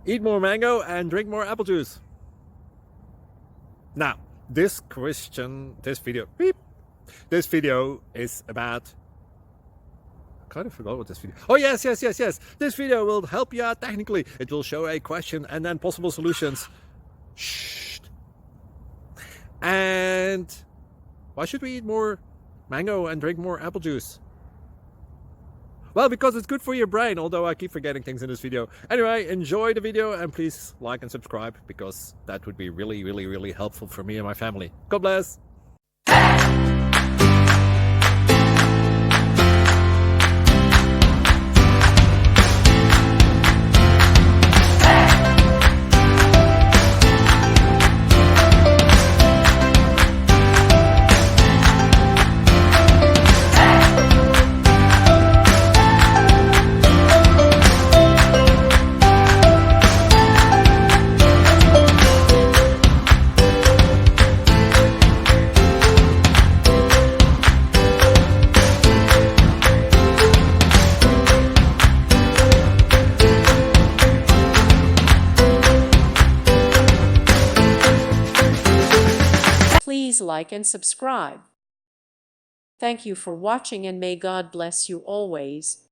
Eat more mango and drink more apple juice. Now, this video is about, I kind of forgot what this video. Oh, yes. This video will help you out technically. It will show a question and then possible solutions. Shh. And why should we eat more mango and drink more apple juice? Well, because it's good for your brain, although I keep forgetting things in this video. Anyway, enjoy the video and please like and subscribe, because that would be really helpful for me and my family. God bless! Please like and subscribe. Thank you for watching, and may God bless you always.